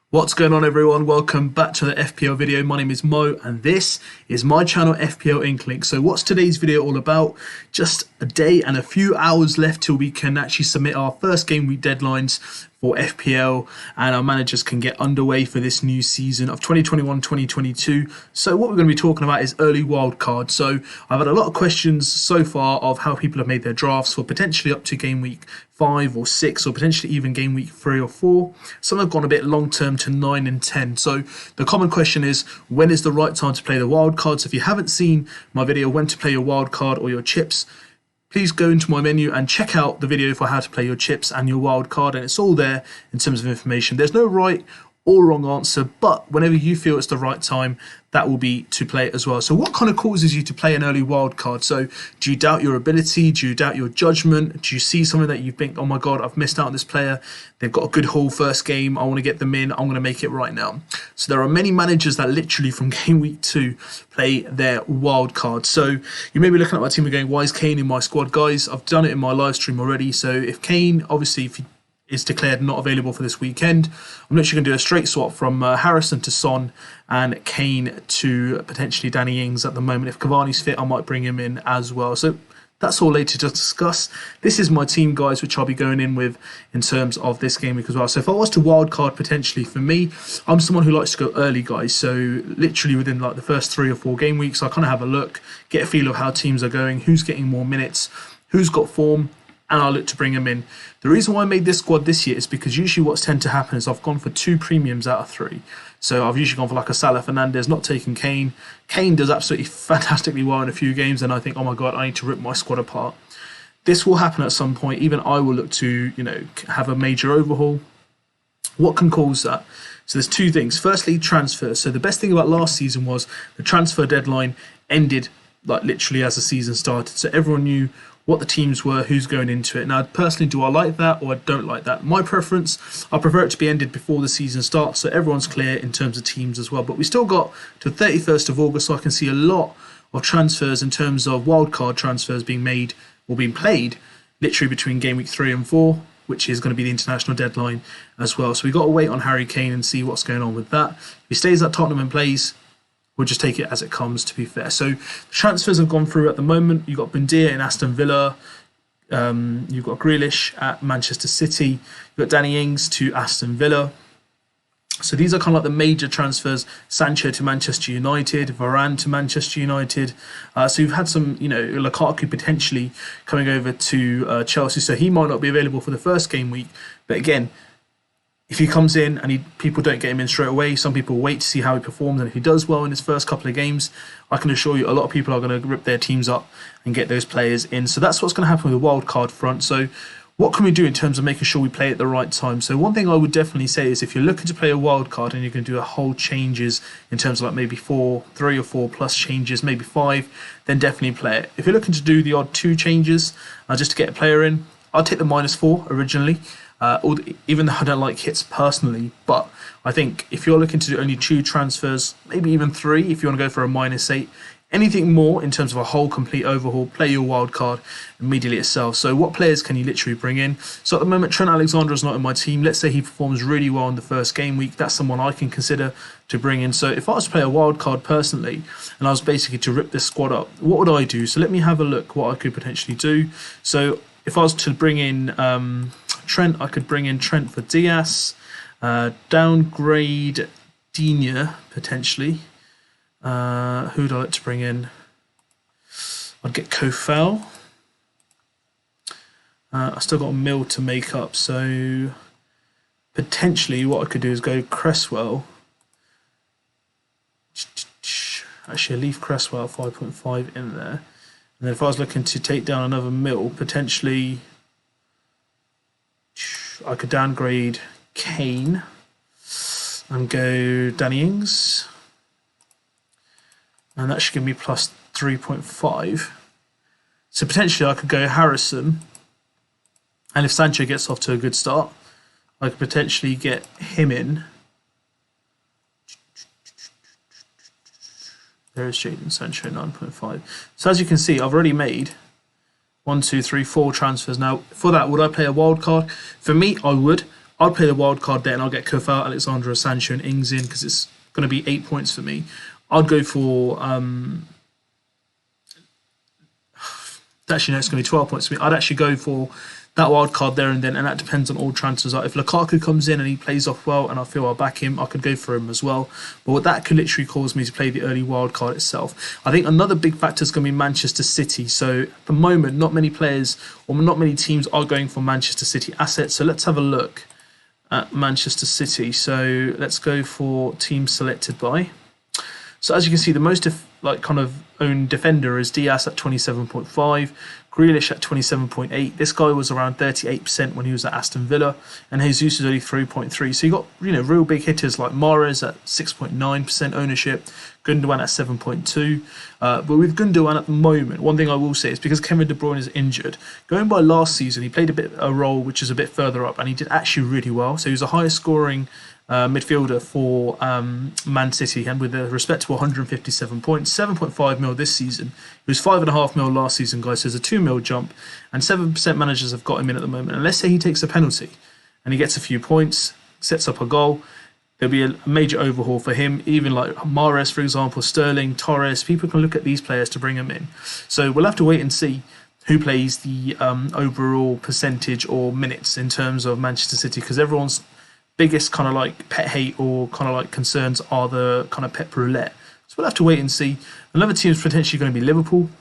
What's going on, everyone? Welcome back to the FPL video. My name is Mo and this is my channel FPL Inklink. So what's today's video all about? Just a day and a few hours left till we can actually submit our first game week deadlines for FPL and our managers can get underway for this new season of 2021-2022. So what we're going to be talking about is early wildcard. So I've had a lot of questions so far of how people have made their drafts for potentially up to game week 5 or 6 or potentially even game week 3 or 4. Some have gone a bit long term to 9 and 10. So the common question is, when is the right time to play the wild card? So if you haven't seen my video when to play your wild card or your chips, please go into my menu and check out the video for how to play your chips and your wild card, and it's all there in terms of information. There's no right or wrong answer, but whenever you feel it's the right time, that will be to play it as well. So what kind of causes you to play an early wild card? So do you doubt your ability? Do you doubt your judgment? Do you see something that you think, oh my God, I've missed out on this player. They've got a good haul first game. I want to get them in. I'm going to make it right now. So there are many managers that literally from game week 2 play their wild card. So you may be looking at my team and going, why is Kane in my squad? Guys, I've done it in my live stream already. So if Kane, obviously, if you is declared not available for this weekend, I'm literally going to do a straight swap from Harrison to Son and Kane to potentially Danny Ings at the moment. If Cavani's fit, I might bring him in as well. So that's all later to discuss. This is my team, guys, which I'll be going in with in terms of this game week as well. So if I was to wildcard potentially, for me, I'm someone who likes to go early, guys. So literally within like the first 3 or 4 game weeks, I kind of have a look, get a feel of how teams are going, who's getting more minutes, who's got form, and I'll look to bring him in. The reason why I made this squad this year is because usually what's tend to happen is I've gone for 2 premiums out of 3. So I've usually gone for like a Salah Fernandez, not taking Kane. Kane does absolutely fantastically well in a few games, and I think, oh my God, I need to rip my squad apart. This will happen at some point. Even I will look to, have a major overhaul. What can cause that? So there's 2 things. Firstly, transfers. So the best thing about last season was the transfer deadline ended like literally as the season started. So everyone knew what the teams were, who's going into it. Now, personally, do I like that or I don't like that? My preference, I prefer it to be ended before the season starts, so everyone's clear in terms of teams as well. But we still got to the 31st of August, so I can see a lot of transfers in terms of wildcard transfers being made or being played literally between game week 3 and 4, which is going to be the international deadline as well. So we've got to wait on Harry Kane and see what's going on with that. If he stays at Tottenham and plays, we'll just take it as it comes, to be fair. So transfers have gone through at the moment. You've got Bundia in Aston Villa. You've got Grealish at Manchester City. You've got Danny Ings to Aston Villa. So these are kind of like the major transfers. Sancho to Manchester United. Varane to Manchester United. So you've had some, Lukaku potentially coming over to Chelsea. So he might not be available for the first game week. But again, if he comes in and people don't get him in straight away, some people wait to see how he performs, and if he does well in his first couple of games, I can assure you a lot of people are going to rip their teams up and get those players in. So that's what's going to happen with the wildcard front. So what can we do in terms of making sure we play at the right time? So one thing I would definitely say is if you're looking to play a wildcard and you're going to do a whole changes in terms of like maybe 3 or 4 plus changes, maybe 5, then definitely play it. If you're looking to do the odd 2 changes just to get a player in, I'll take the -4 originally. Even though I don't like hits personally, but I think if you're looking to do only 2 transfers, maybe even 3 if you want to go for a -8, anything more in terms of a whole complete overhaul, play your wild card immediately itself. So what players can you literally bring in? So at the moment, Trent Alexander is not in my team. Let's say he performs really well in the first game week. That's someone I can consider to bring in. So if I was to play a wild card personally, and I was basically to rip this squad up, what would I do? So let me have a look what I could potentially do. So if I was to bring in Trent, I could bring in Trent for Diaz, downgrade Digne potentially. Who'd I like to bring in? I'd get Kofel. I still got a mil to make up, so potentially what I could do is go Cresswell. Actually, I leave Cresswell 5.5 in there. And then if I was looking to take down another mil, potentially I could downgrade Kane and go Danny Ings. And that should give me plus 3.5. So potentially I could go Harrison. And if Sancho gets off to a good start, I could potentially get him in. There is Jadon Sancho, 9.5. So as you can see, I've already made 1, 2, 3, 4 transfers. Now, for that, would I play a wild card? For me, I would. I'll play the wild card there and I'll get Kofal, Alexandra, Sancho, and Ings in because it's going to be 8 points for me. I'd go for actually no, it's going to be 12 points for me. I'd actually go for that wild card there and then, and that depends on all transfers. If Lukaku comes in and he plays off well and I feel I'll back him, I could go for him as well. But what that could literally cause me to play the early wild card itself. I think another big factor is going to be Manchester City. So at the moment, not many players or not many teams are going for Manchester City assets. So let's have a look at Manchester City. Let's go for teams selected by. So as you can see, the most kind of owned defender is Diaz at 27.5, Grealish at 27.8. This guy was around 38% when he was at Aston Villa, and Jesus is only 3.3. So you got real big hitters like Mahrez at 6.9% ownership, Gundogan at 7.2. But with Gundogan at the moment, one thing I will say is because Kevin De Bruyne is injured, going by last season, he played a role which is a bit further up, and he did actually really well. So he was the highest scoring midfielder for Man City, and with a respectable 157 points, 7.5 mil this season. It was 5.5 mil last season, guys. So there's a 2 mil jump, and 7% managers have got him in at the moment. And let's say he takes a penalty and he gets a few points, sets up a goal, there'll be a major overhaul for him. Even like Mahrez, for example, Sterling, Torres, people can look at these players to bring him in. So we'll have to wait and see who plays the overall percentage or minutes in terms of Manchester City, because everyone's biggest kind of like pet hate or kind of like concerns are the kind of pet roulette. So we'll have to wait and see. Another team is potentially going to be Liverpool.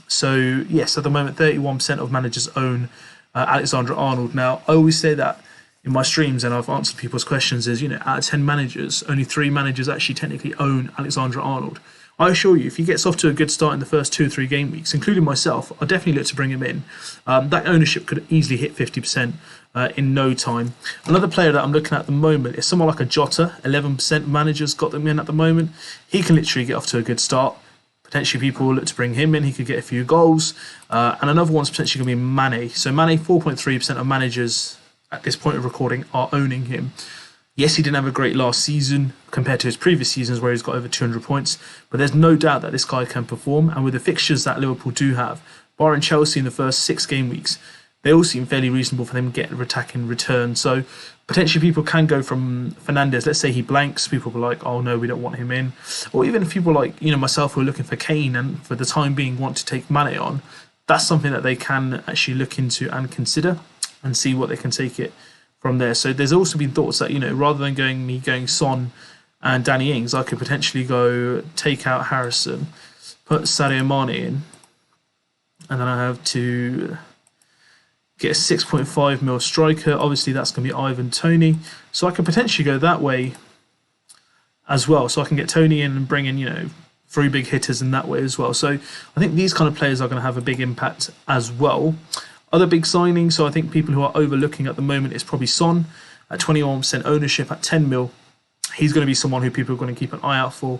So yes, at the moment, 31% of managers own Alexander Arnold. Now, I always say that in my streams, and I've answered people's questions, is, out of 10 managers, only 3 managers actually technically own Alexander Arnold. I assure you, if he gets off to a good start in the first 2 or 3 game weeks, including myself, I'll definitely look to bring him in. That ownership could easily hit 50% in no time. Another player that I'm looking at the moment is someone like a Jota. 11% managers got them in at the moment. He can literally get off to a good start. Potentially people will look to bring him in. He could get a few goals. And another one's potentially going to be Mane. So Mane, 4.3% of managers at this point of recording are owning him. Yes, he didn't have a great last season compared to his previous seasons where he's got over 200 points, but there's no doubt that this guy can perform. And with the fixtures that Liverpool do have, barring Chelsea in the first 6 game weeks, they all seem fairly reasonable for them to get attacking return. So potentially people can go from Fernandes. Let's say he blanks, people will be like, oh no, we don't want him in. Or even if people like myself who are looking for Kane and for the time being want to take Mane on, that's something that they can actually look into and consider and see what they can take it from there. So there's also been thoughts that, rather than going Son and Danny Ings, I could potentially go take out Harrison, put Sadio Mane in, and then I have to get a 6.5 mil striker. Obviously, that's going to be Ivan Toney. So I could potentially go that way as well. So I can get Toney in and bring in, 3 big hitters in that way as well. So I think these kind of players are going to have a big impact as well. Other big signings, so I think people who are overlooking at the moment is probably Son at 21% ownership at 10 mil. He's going to be someone who people are going to keep an eye out for.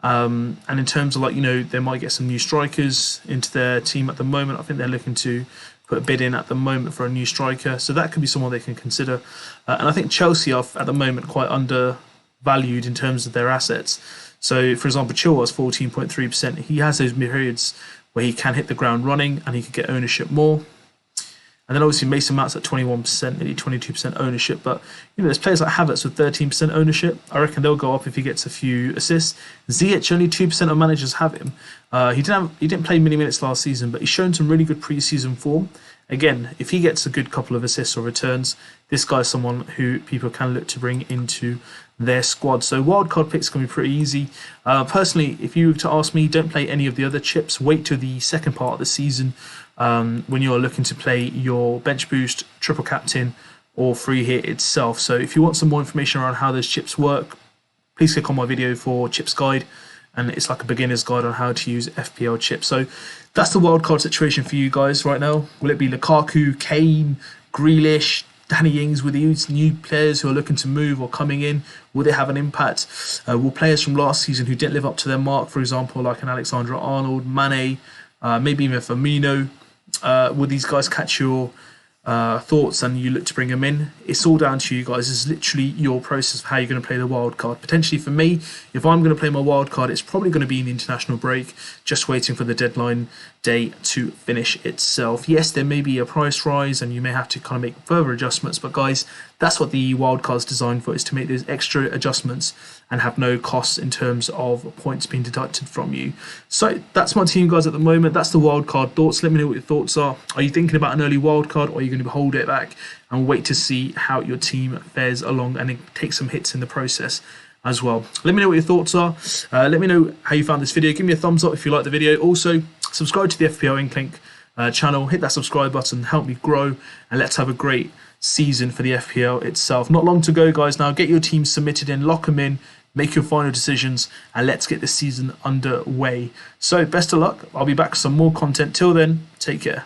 And in terms of they might get some new strikers into their team at the moment. I think they're looking to put a bid in at the moment for a new striker. So that could be someone they can consider. And I think Chelsea are at the moment quite undervalued in terms of their assets. So for example, Chilwell's 14.3%. He has those periods where he can hit the ground running and he could get ownership more. And then obviously Mason Mount's at 21%, nearly 22% ownership. But there's players like Havertz with 13% ownership. I reckon they'll go up if he gets a few assists. Ziyech, only 2% of managers have him. He didn't play many minutes last season, but he's shown some really good pre-season form. Again, if he gets a good couple of assists or returns, this guy's someone who people can look to bring into their squad. So wildcard picks can be pretty easy. Personally, if you were to ask me, don't play any of the other chips. Wait till the second part of the season when you're looking to play your bench boost, triple captain, or free hit itself. So if you want some more information around how those chips work, please click on my video for chips guide, and it's like a beginner's guide on how to use FPL chips. So that's the wildcard situation for you guys right now. Will it be Lukaku, Kane, Grealish, Danny Ings? With these new players who are looking to move or coming in, will they have an impact? Will players from last season who didn't live up to their mark, for example, like an Alexander Arnold, Mane, maybe even Firmino, will these guys catch your thoughts and you look to bring them in, it's all down to you guys. It's literally your process of how you're going to play the wild card. Potentially for me, if I'm going to play my wild card, it's probably going to be in the international break, just waiting for the deadline day to finish itself. Yes, there may be a price rise and you may have to kind of make further adjustments, but guys, that's what the wild card is designed for, is to make those extra adjustments and have no costs in terms of points being deducted from you. So that's my team, guys, at the moment. That's the wild card thoughts. Let me know what your thoughts are. Are you thinking about an early wild card, or are you going to hold it back and wait to see how your team fares along and take some hits in the process as well? Let me know what your thoughts are. Let me know how you found this video. Give me a thumbs up if you like the video. Also, subscribe to the FPL Inklink channel. Hit that subscribe button. Help me grow, and let's have a great season for the FPL itself. Not long to go, guys. Now get your team submitted in, lock them in, make your final decisions, and let's get this season underway. So best of luck. I'll be back with some more content. Till then, take care.